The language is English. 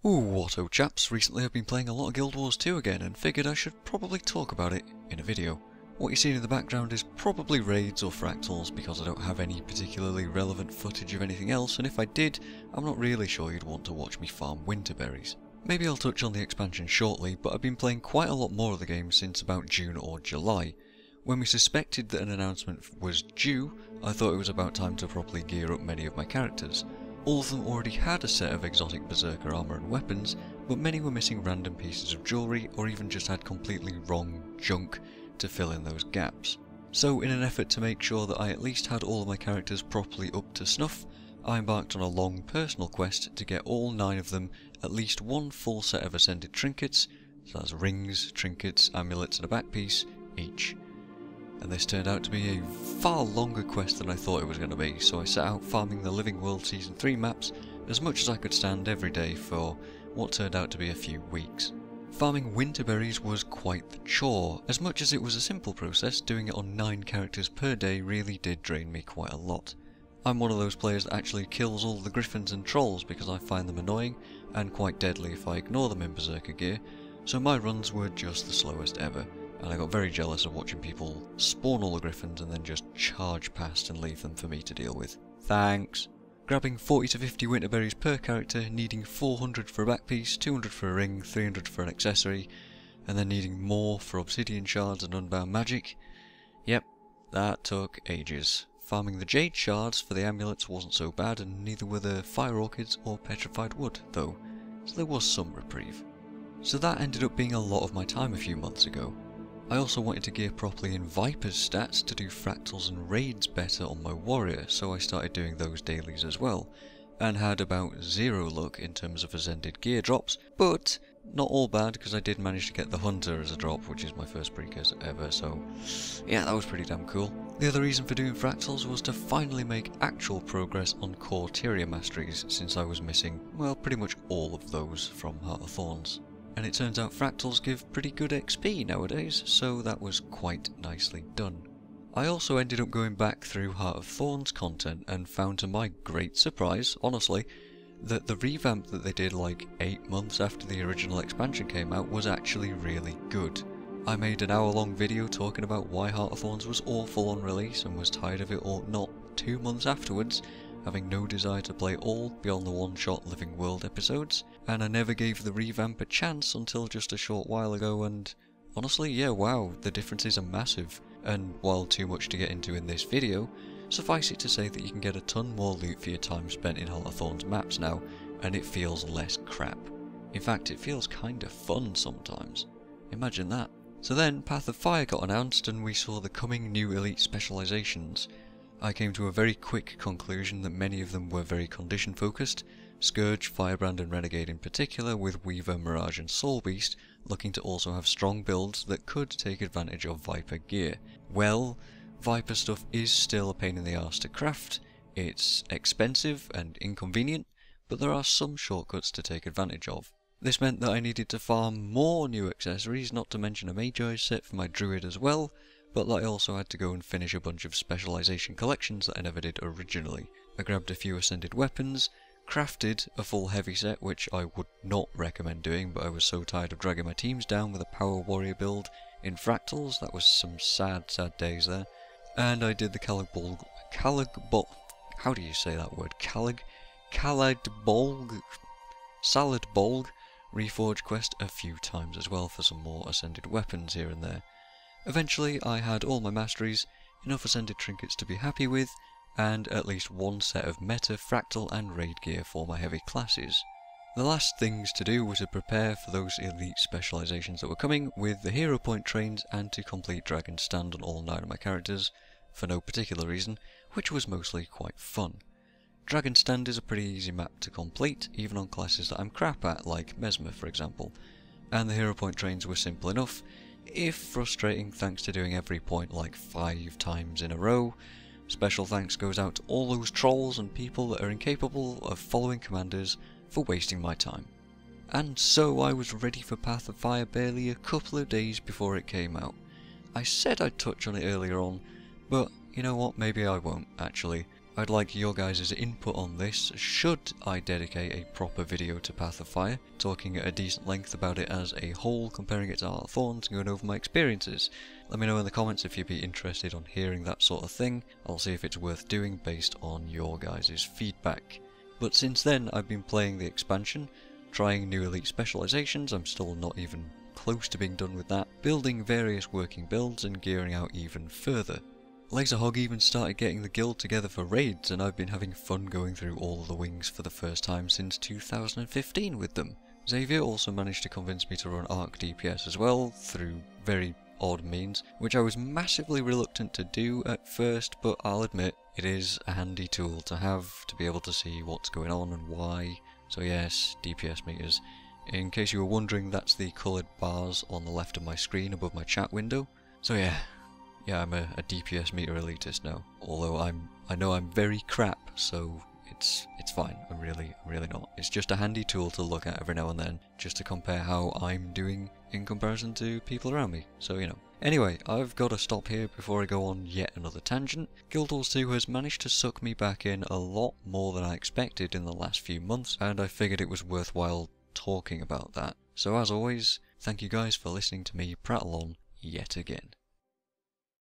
Whatto chaps, recently I've been playing a lot of Guild Wars 2 again and figured I should probably talk about it in a video. What you're seeing in the background is probably raids or fractals because I don't have any particularly relevant footage of anything else, and if I did, I'm not really sure you'd want to watch me farm winterberries. Maybe I'll touch on the expansion shortly, but I've been playing quite a lot more of the game since about June or July. When we suspected that an announcement was due, I thought it was about time to properly gear up many of my characters. All of them already had a set of exotic berserker armour and weapons, but many were missing random pieces of jewellery or even just had completely wrong junk to fill in those gaps. So in an effort to make sure that I at least had all of my characters properly up to snuff, I embarked on a long personal quest to get all 9 of them at least one full set of ascended trinkets, so that's rings, trinkets, amulets and a back piece each. And this turned out to be a far longer quest than I thought it was going to be, so I set out farming the Living World Season 3 maps as much as I could stand every day for what turned out to be a few weeks. Farming winterberries was quite the chore. As much as it was a simple process, doing it on 9 characters per day really did drain me quite a lot. I'm one of those players that actually kills all the griffins and trolls because I find them annoying and quite deadly if I ignore them in berserker gear, so my runs were just the slowest ever. And I got very jealous of watching people spawn all the griffins and then just charge past and leave them for me to deal with. Thanks! Grabbing 40 to 50 winterberries per character, needing 400 for a back piece, 200 for a ring, 300 for an accessory, and then needing more for obsidian shards and unbound magic. Yep, that took ages. Farming the jade shards for the amulets wasn't so bad, and neither were the fire orchids or petrified wood, though, so there was some reprieve. So that ended up being a lot of my time a few months ago. I also wanted to gear properly in Viper's stats to do fractals and raids better on my warrior, so I started doing those dailies as well, and had about 0 luck in terms of ascended gear drops, but not all bad because I did manage to get the hunter as a drop, which is my first precursor ever, so yeah, that was pretty damn cool. The other reason for doing fractals was to finally make actual progress on core Tyria masteries, since I was missing, well, pretty much all of those from Heart of Thorns. And it turns out fractals give pretty good XP nowadays, so that was quite nicely done. I also ended up going back through Heart of Thorns content and found to my great surprise, honestly, that the revamp that they did like 8 months after the original expansion came out was actually really good. I made an hour-long video talking about why Heart of Thorns was awful on release and was tired of it all not 2 months afterwards, having no desire to play all beyond the one-shot Living World episodes, and I never gave the revamp a chance until just a short while ago, and honestly, yeah, wow, the differences are massive, and while too much to get into in this video, suffice it to say that you can get a ton more loot for your time spent in Heart of Thorns maps now, and it feels less crap. In fact, it feels kinda fun sometimes. Imagine that. So then, Path of Fire got announced, and we saw the coming new Elite Specializations. I came to a very quick conclusion that many of them were very condition focused, Scourge, Firebrand and Renegade in particular, with Weaver, Mirage and Soul Beast looking to also have strong builds that could take advantage of Viper gear. Well, Viper stuff is still a pain in the arse to craft, it's expensive and inconvenient, but there are some shortcuts to take advantage of. This meant that I needed to farm more new accessories, not to mention a Magi set for my Druid as well, but I also had to go and finish a bunch of specialization collections that I never did originally. I grabbed a few ascended weapons, crafted a full heavy set, which I would not recommend doing, but I was so tired of dragging my teams down with a power warrior build in fractals, that was some sad days there. And I did the how do you say that word? Salad Bolg Reforge quest a few times as well for some more ascended weapons here and there. Eventually I had all my masteries, enough ascended trinkets to be happy with, and at least one set of meta, fractal and raid gear for my heavy classes. The last things to do were to prepare for those elite specializations that were coming with the hero point trains and to complete Dragon Stand on all 9 of my characters, for no particular reason, which was mostly quite fun. Dragon Stand is a pretty easy map to complete, even on classes that I'm crap at, like Mesmer for example, and the hero point trains were simple enough, if frustrating thanks to doing every point like 5 times in a row. Special thanks goes out to all those trolls and people that are incapable of following commanders for wasting my time. And so I was ready for Path of Fire barely a couple of days before it came out. I said I'd touch on it earlier on, but you know what, maybe I won't actually. I'd like your guys' input on this. Should I dedicate a proper video to Path of Fire, talking at a decent length about it as a whole, comparing it to Heart of Thorns and going over my experiences? Let me know in the comments if you'd be interested on hearing that sort of thing. I'll see if it's worth doing based on your guys' feedback. But since then I've been playing the expansion, trying new Elite Specializations, I'm still not even close to being done with that, building various working builds and gearing out even further. Laserhog even started getting the guild together for raids, and I've been having fun going through all of the wings for the first time since 2015 with them. Xavier also managed to convince me to run Arc DPS as well, through very odd means, which I was massively reluctant to do at first, but I'll admit it is a handy tool to have to be able to see what's going on and why. So yes, DPS meters. In case you were wondering, that's the coloured bars on the left of my screen above my chat window. So yeah, I'm a DPS meter elitist now. Although I know I'm very crap, so it's fine. I'm really not. It's just a handy tool to look at every now and then, just to compare how I'm doing in comparison to people around me. So you know. Anyway, I've got to stop here before I go on yet another tangent. Guild Wars 2 has managed to suck me back in a lot more than I expected in the last few months, and I figured it was worthwhile talking about that. So as always, thank you guys for listening to me prattle on yet again.